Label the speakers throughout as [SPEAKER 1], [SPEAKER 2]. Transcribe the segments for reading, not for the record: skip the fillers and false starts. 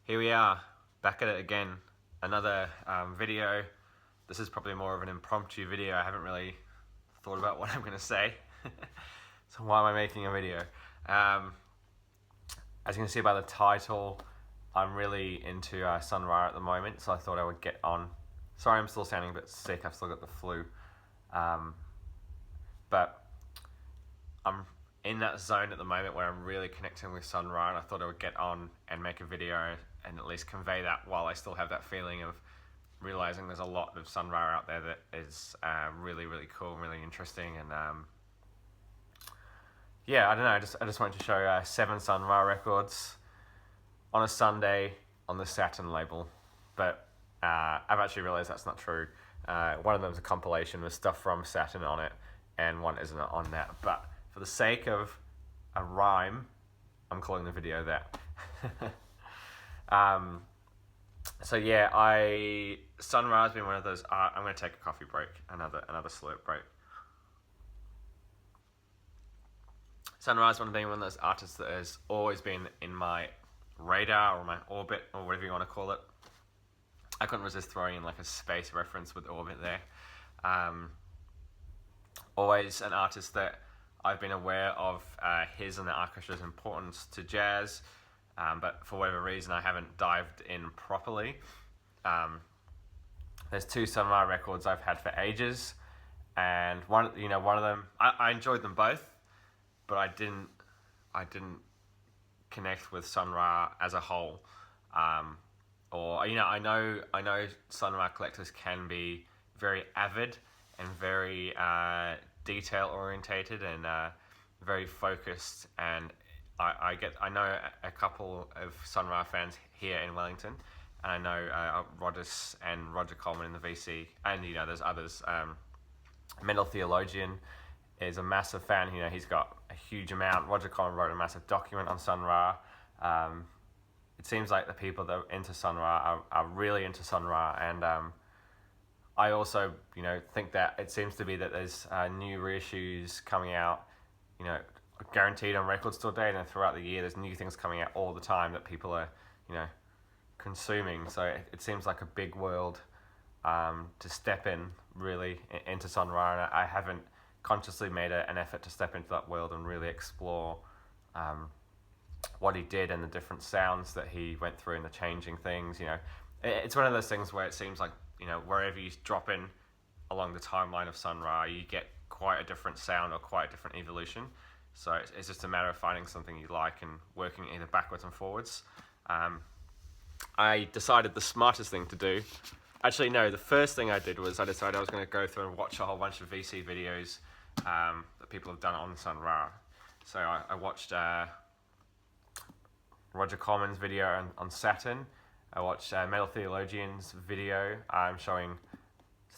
[SPEAKER 1] Here we are, back at it again. Another video. This is probably more of an impromptu video. I haven't really thought about what I'm going to say. So why am I making a video? As you can see by the title, I'm really into Sun Ra at the moment, so I thought I would get on. Sorry, I'm still sounding a bit sick. I've still got the flu. But I'm in that zone at the moment where I'm really connecting with Sun Ra, and I thought I would get on and make a video and at least convey that while I still have that feeling of realizing there's a lot of Sun Ra out there that is really, really cool and really interesting. And yeah, I don't know. I just wanted to show 7 Sun Ra records on a Sunday on the Saturn label, but I've actually realized that's not true. One of them's a compilation with stuff from Saturn on it, and one isn't on that. But for the sake of a rhyme, I'm calling the video that. So yeah, Sun Ra has been one of those. I'm going to take a coffee break, another slurp break. Sun Ra has been one of those artists that has always been in my radar or my orbit or whatever you want to call it. I couldn't resist throwing in like a space reference with orbit there. Always an artist that I've been aware of his and the orchestra's importance to jazz, but for whatever reason I haven't dived in properly. There's 2 Sun Ra records I've had for ages, and one of them I enjoyed them both, but I didn't connect with Sun Ra as a whole. Or I know Sun Ra collectors can be very avid and very detail orientated and very focused, and I know a couple of Sun Ra fans here in Wellington, and I know Rodis and Roger Coleman in the VC, and there's others. Mental Theologian is a massive fan. He's got a huge amount. Roger Coleman wrote a massive document on Sun Ra. It seems like the people that are into Sun Ra are really into Sun Ra, and I also think that it seems to be that there's new reissues coming out, guaranteed on Record Store Day, and throughout the year there's new things coming out all the time that people are consuming. So it seems like a big world to step in really into Sun Ra, and I haven't consciously made an effort to step into that world and really explore what he did and the different sounds that he went through and the changing things. It's one of those things where it seems like wherever you drop in along the timeline of Sun Ra, you get quite a different sound or quite a different evolution. So it's just a matter of finding something you like and working either backwards and forwards. I decided the smartest thing to do. Actually, no, the first thing I did was I decided I was going to go through and watch a whole bunch of VC videos that people have done on Sun Ra. So I watched Roger Coleman's video on Saturn. I watched Metal Theologian's video showing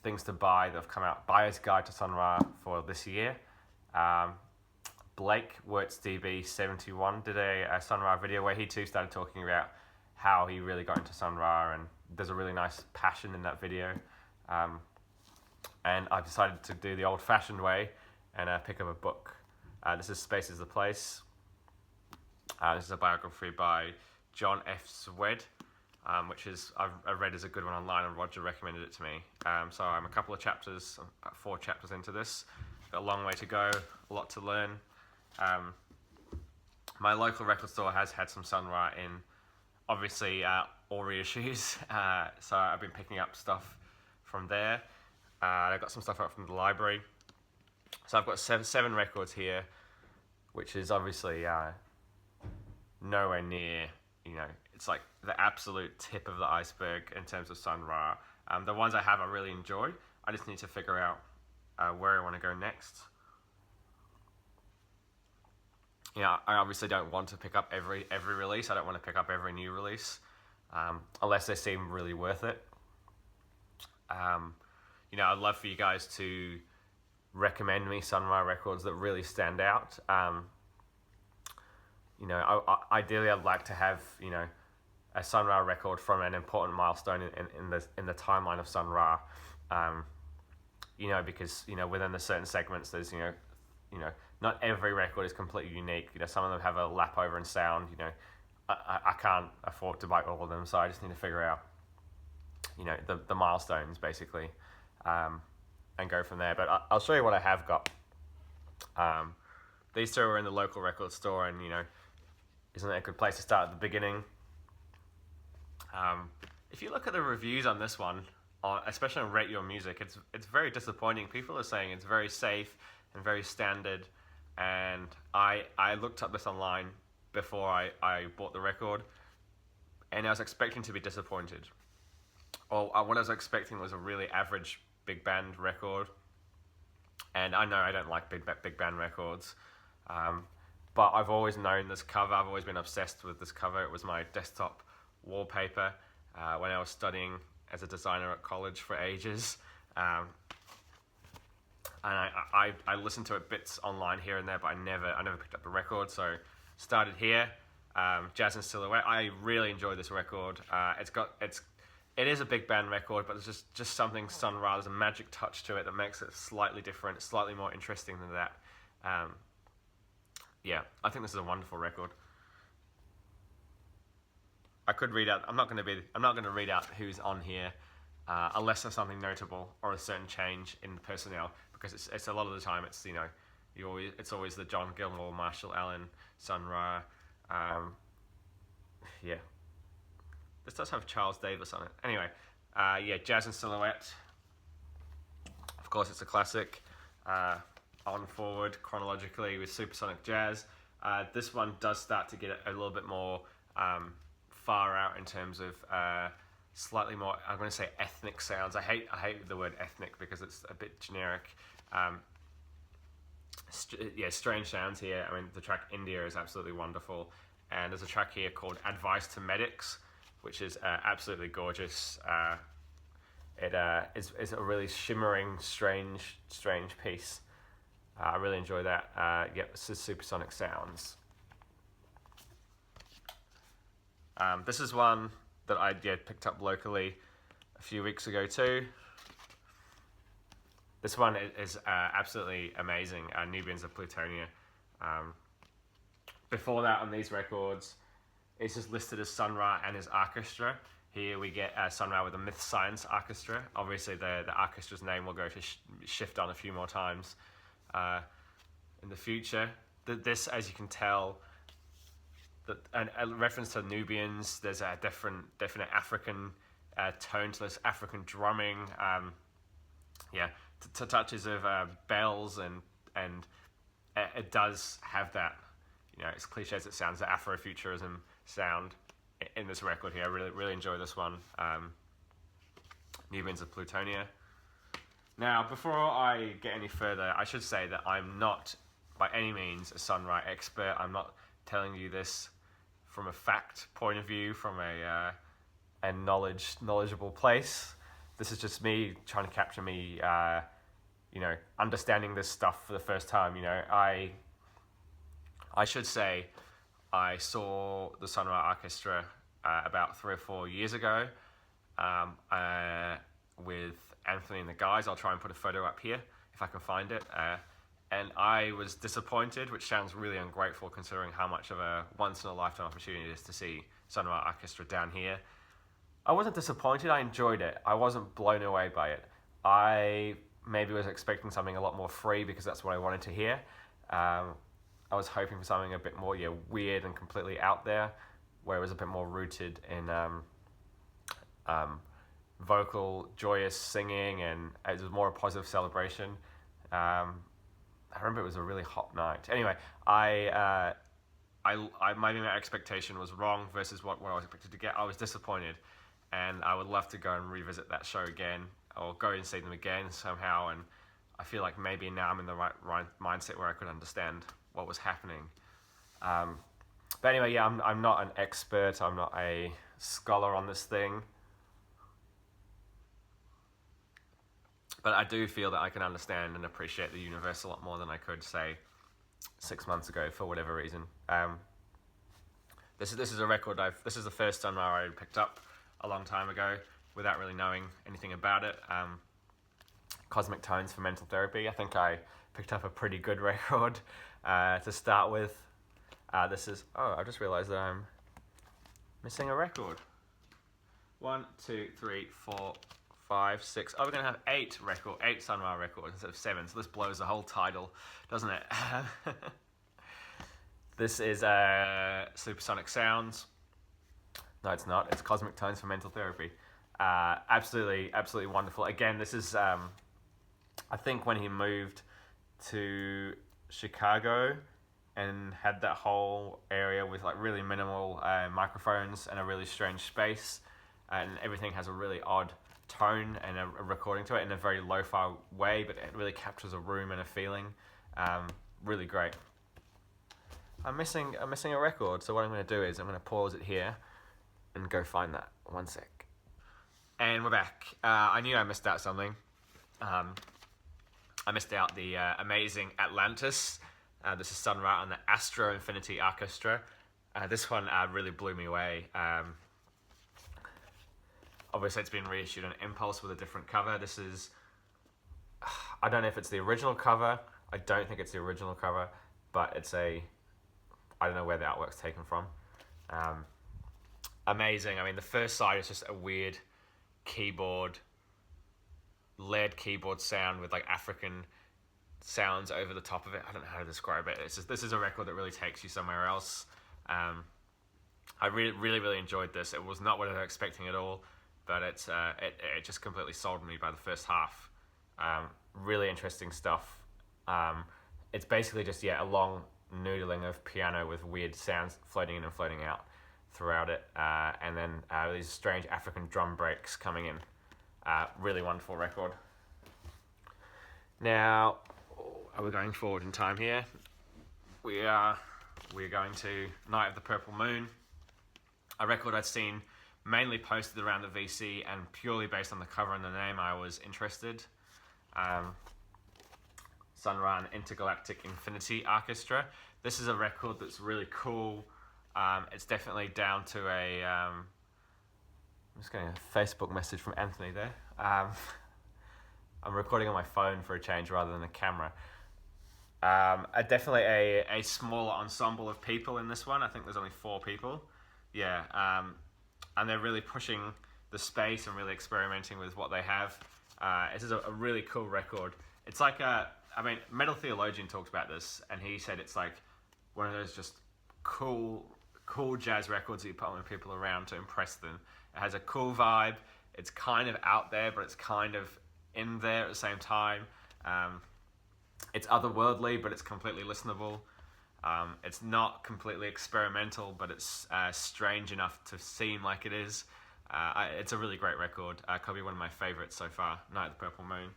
[SPEAKER 1] things to buy that have come out, Buyer's Guide to Sun Ra for this year. Blake WurtzDB71 did a Sun Ra video where he too started talking about how he really got into Sun Ra, and there's a really nice passion in that video. And I decided to do the old-fashioned way and pick up a book. This is Space is the Place. This is a biography by John F. Swed, which I've read is a good one online, and Roger recommended it to me. So I'm a couple of chapters, about 4 chapters into this. Got a long way to go, a lot to learn. My local record store has had some Sun Ra in, obviously all reissues. So I've been picking up stuff from there. I got some stuff out from the library. So I've got seven records here, which is obviously nowhere near, it's like the absolute tip of the iceberg in terms of Sun Ra. The ones I have I really enjoy. I just need to figure out where I want to go next. I obviously don't want to pick up every release. I don't want to pick up every new release unless they seem really worth it. I'd love for you guys to recommend me Sun Ra records that really stand out. Ideally I'd like to have a Sun Ra record from an important milestone in the timeline of Sun Ra. Because within the certain segments there's not every record is completely unique. Some of them have a lap over in sound. I can't afford to buy all of them, so I just need to figure out, the milestones basically, and go from there. But I'll show you what I have got. These two are in the local record store, and isn't it a good place to start at the beginning? If you look at the reviews on this one, especially on Rate Your Music, it's very disappointing. People are saying it's very safe and very standard, and I looked up this online before I bought the record, and I was expecting to be disappointed. Or what I was expecting was a really average big band record, and I know I don't like big band records, but I've always known this cover. I've always been obsessed with this cover. It was my desktop wallpaper when I was studying as a designer at college for ages. And I listened to it bits online here and there, but I never picked up a record. So started here, Jazz in Silhouette. I really enjoy this record. It is a big band record, but there's just something Sun Ra. There's a magic touch to it that makes it slightly different, slightly more interesting than that. Yeah, I think this is a wonderful record. I could read out. I'm not going to read out who's on here, unless there's something notable or a certain change in the personnel, because it's a lot of the time it's it's always the John Gilmore, Marshall Allen, Sun Ra. Yeah, this does have Charles Davis on it. Anyway, Jazz in Silhouette. Of course, it's a classic. On forward chronologically with Supersonic Jazz. This one does start to get a little bit more far out in terms of slightly more, I'm going to say, ethnic sounds. I hate the word ethnic because it's a bit generic. Strange sounds here. I mean, the track India is absolutely wonderful, and there's a track here called Advice to Medics, which is absolutely gorgeous. It is a really shimmering, strange piece. I really enjoy that. This is Supersonic Sounds. This is one that I picked up locally a few weeks ago too. This one is absolutely amazing. Nubians of Plutonia. Before that, on these records, it's just listed as Sun Ra and his orchestra. Here we get Sun Ra with a Myth Science Orchestra. Obviously, the orchestra's name will go to shift on a few more times in the future. This, as you can tell, a reference to Nubians. There's a definite African tone to this, African drumming. Touches of bells, and it does have that. As cliche as it sounds, the Afrofuturism sound in this record here. I really enjoy this one. Nubians of Plutonia. Now, before I get any further, I should say that I'm not by any means a Sun Ra expert. I'm not telling you this from a fact point of view, from a knowledgeable place. This is just me trying to capture me, understanding this stuff for the first time. I should say I saw the Sun Ra Orchestra about 3 or 4 years ago with Anthony and the guys. I'll try and put a photo up here if I can find it. And I was disappointed, which sounds really ungrateful considering how much of a once-in-a-lifetime opportunity it is to see Sun Ra Orchestra down here. I wasn't disappointed, I enjoyed it. I wasn't blown away by it. I maybe was expecting something a lot more free because that's what I wanted to hear. I was hoping for something a bit more weird and completely out there, where it was a bit more rooted in vocal, joyous singing, and it was more a positive celebration. I remember it was a really hot night. Anyway, maybe my expectation was wrong versus what I was expected to get. I was disappointed, and I would love to go and revisit that show again, or go and see them again somehow. And I feel like maybe now I'm in the right mindset where I could understand what was happening. But anyway, I'm not an expert. I'm not a scholar on this thing. But I do feel that I can understand and appreciate the universe a lot more than I could, say, 6 months ago, for whatever reason. This is a record this is the first time I picked up a long time ago without really knowing anything about it. Cosmic Tones for Mental Therapy. I think I picked up a pretty good record to start with. I just realized that Missing a record. 1, 2, 3, 4, 5, 6. Oh, we're going to have 8 Sun Ra records instead of 7. So this blows the whole title, doesn't it? This is Supersonic Sounds. No, it's not. It's Cosmic Tones for Mental Therapy. Absolutely wonderful. Again, this is, I think when he moved to Chicago and had that whole area with like really minimal microphones and a really strange space, and everything has a really odd tone and a recording to it in a very lo-fi way, but it really captures a room and a feeling. Really great. I'm missing a record, so what I'm going to do is I'm going to pause it here and go find that. 1 sec. And we're back. I knew I missed out something. I missed out the amazing Atlantis. This is Sun Ra and the Astro Infinity Orchestra. This one really blew me away. Obviously, it's been reissued on Impulse with a different cover. This is... I don't know if it's the original cover. I don't think it's the original cover, but it's a... I don't know where the artwork's taken from. Amazing. I mean, the first side is just a weird keyboard, lead keyboard sound with like African sounds over the top of it. I don't know how to describe it. It's just, this is a record that really takes you somewhere else. I really enjoyed this. It was not what I was expecting at all, but it just completely sold me by the first half. Really interesting stuff. It's basically just a long noodling of piano with weird sounds floating in and floating out throughout it, and then these strange African drum breaks coming in. Really wonderful record. Now, are we going forward in time here? We're going to Night of the Purple Moon, a record I'd seen mainly posted around the VC, and purely based on the cover and the name I was interested. Sun Ra and Intergalactic Infinity Orchestra. This is a record that's really cool. It's definitely down to a... I'm just getting a Facebook message from Anthony there. I'm recording on my phone for a change rather than a camera. Definitely a smaller ensemble of people in this one. I think there's only 4 people. Yeah, and they're really pushing the space and really experimenting with what they have. This is a really cool record. It's like Metal Theologian talked about this, and he said it's like one of those just cool jazz records that you put on people around to impress them. It has a cool vibe. It's kind of out there, but it's kind of in there at the same time. It's otherworldly, but it's completely listenable. It's not completely experimental, but it's strange enough to seem like it is. It's a really great record. Could be one of my favorites so far, Night of the Purple Moon.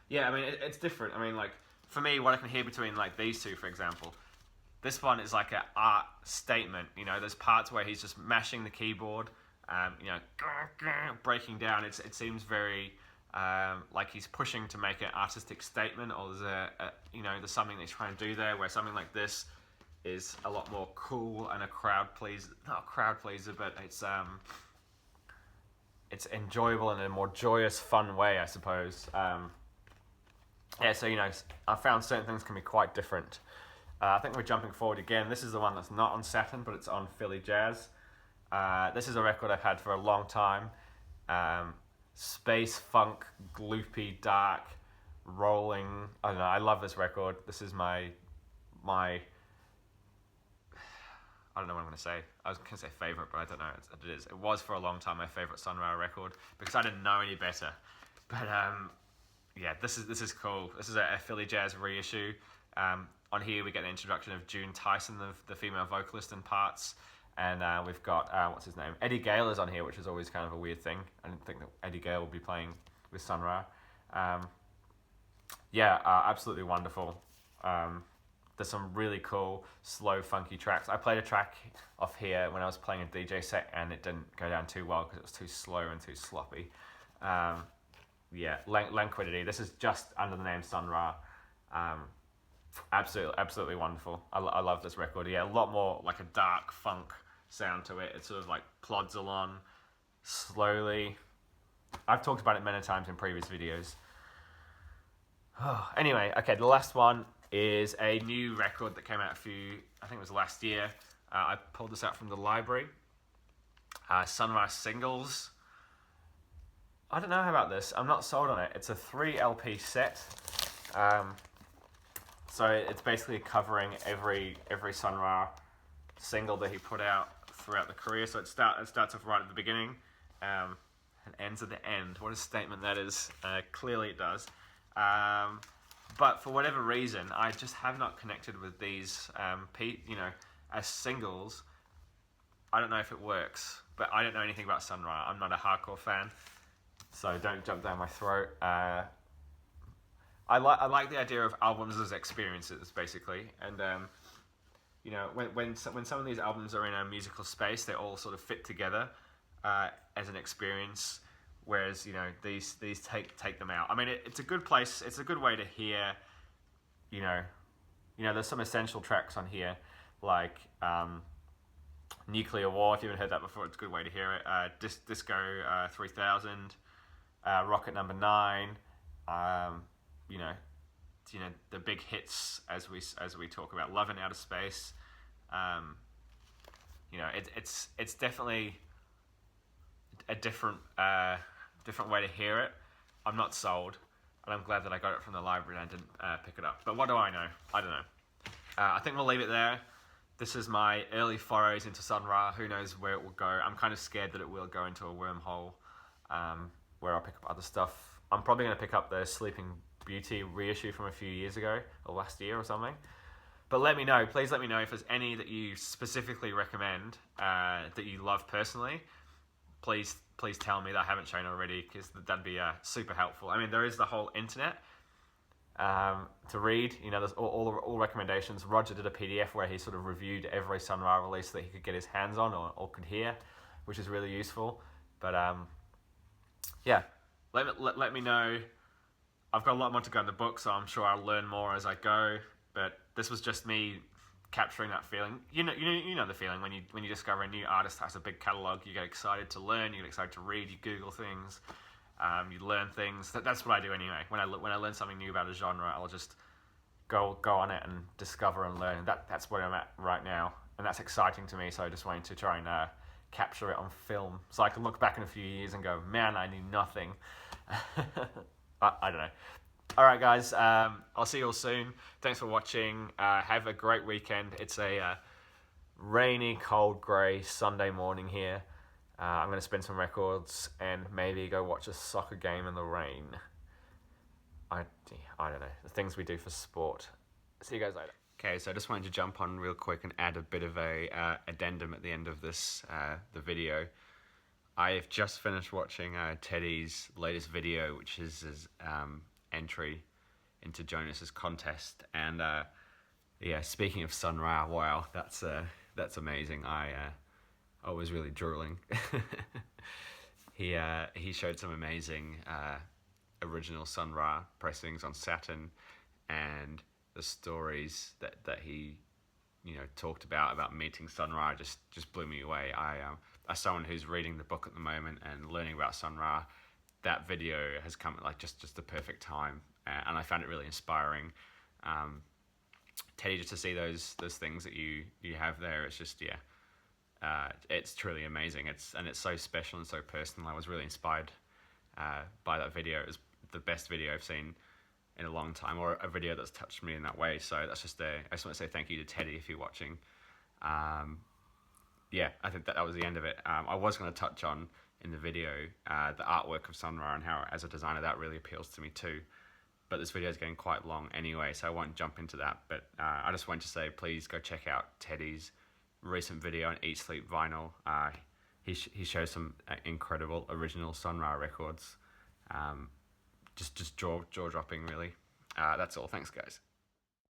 [SPEAKER 1] Yeah, I mean, it's different. I mean, like, for me, what I can hear between, like, these two, for example, this one is like an art statement. You know, there's parts where he's just mashing the keyboard, breaking down. It seems very like he's pushing to make an artistic statement, or there's something that he's trying to do there, where something like this is a lot more cool and a crowd pleaser. Not a crowd pleaser, but it's enjoyable in a more joyous, fun way, I suppose. So, I found certain things can be quite different. I think we're jumping forward again. This is the one that's not on Saturn, but it's on Philly Jazz. This is a record I've had for a long time. Space funk, gloopy, dark, rolling. I don't know, I love this record. This is my I don't know what I'm going to say. I was going to say favorite, but I don't know. It is. It was for a long time my favorite Sun Ra record because I didn't know any better. But this is cool. This is a Philly Jazz reissue. On here we get the introduction of June Tyson, the female vocalist in parts, and we've got what's his name? Eddie Gale is on here, which is always kind of a weird thing. I didn't think that Eddie Gale would be playing with Sun Ra. Absolutely wonderful. There's some really cool, slow, funky tracks. I played a track off here when I was playing a DJ set, and it didn't go down too well because it was too slow and too sloppy. Languidity. This is just under the name Sun Ra. Absolutely wonderful. I love this record. Yeah, a lot more like a dark funk sound to it. It sort of like plods along slowly. I've talked about it many times in previous videos. Anyway, okay, the last one is a new record that came out I think it was last year. I pulled this out from the library. Sunrise singles. I don't know about this. I'm not sold on it. It's a 3 LP set. So it's basically covering every Sun Ra single that he put out throughout the career. So it starts off right at the beginning and ends at the end. What a statement that is. Clearly it does. But for whatever reason, I just have not connected with these, as singles. I don't know if it works, but I don't know anything about Sun Ra. I'm not a hardcore fan, so don't jump down my throat. I like the idea of albums as experiences, basically, and when some of these albums are in a musical space, they all sort of fit together as an experience. Whereas these take them out. I mean, it's a good place. It's a good way to hear. There's some essential tracks on here, like Nuclear War. If you haven't heard that before, it's a good way to hear it. Disco 3000, Rocket Number 9. The big hits as we talk about Love in Outer Space. It's definitely a different way to hear it. I'm not sold, and I'm glad that I got it from the library and I didn't pick it up. But what do I know? I don't know. I think we'll leave it there. This is my early forays into Sun Ra. Who knows where it will go? I'm kind of scared that it will go into a wormhole where I'll pick up other stuff. I'm probably going to pick up the Sleeping Beauty reissue from a few years ago, or last year or something. But let me know. Please let me know if there's any that you specifically recommend that you love personally. Please tell me that I haven't shown already, because that'd be super helpful. I mean, there is the whole internet to read. There's all recommendations. Roger did a PDF where he sort of reviewed every Sun Ra release that he could get his hands on or could hear, which is really useful. But let me know. I've got a lot more to go in the book, so I'm sure I'll learn more as I go. But this was just me capturing that feeling. You know the feeling when you discover a new artist has a big catalog. You get excited to learn. You get excited to read. You Google things. You learn things. That's what I do anyway. When I learn something new about a genre, I'll just go on it and discover and learn. That's where I'm at right now, and that's exciting to me. So I just wanted to try and capture it on film, so I can look back in a few years and go, man, I knew nothing. I don't know. All right, guys. I'll see you all soon. Thanks for watching. Have a great weekend. It's a rainy, cold, grey Sunday morning here. I'm going to spin some records and maybe go watch a soccer game in the rain. I don't know. The things we do for sport. See you guys later. Okay, so I just wanted to jump on real quick and add a bit of a addendum at the end of this the video. I have just finished watching Teddy's latest video, which is his entry into Jonas's contest, and speaking of Sun Ra, wow, that's amazing. I was really drooling. He showed some amazing original Sun Ra pressings on Saturn, and the stories that he talked about meeting Sun Ra just blew me away. As someone who's reading the book at the moment and learning about Sun Ra, that video has come at just the perfect time, and I found it really inspiring. Teddy, just to see those things that you have there, it's just it's truly amazing. It's so special and so personal. I was really inspired by that video. It was the best video I've seen in a long time, or a video that's touched me in that way. So that's just I just want to say thank you to Teddy if you're watching. I think that was the end of it. I was going to touch on in the video the artwork of Sun Ra and how, as a designer, that really appeals to me too. But this video is getting quite long anyway, so I won't jump into that. But I just wanted to say, please go check out Teddy's recent video on Eat Sleep Vinyl. He shows some incredible original Sun Ra records. Just jaw dropping, really. That's all. Thanks, guys.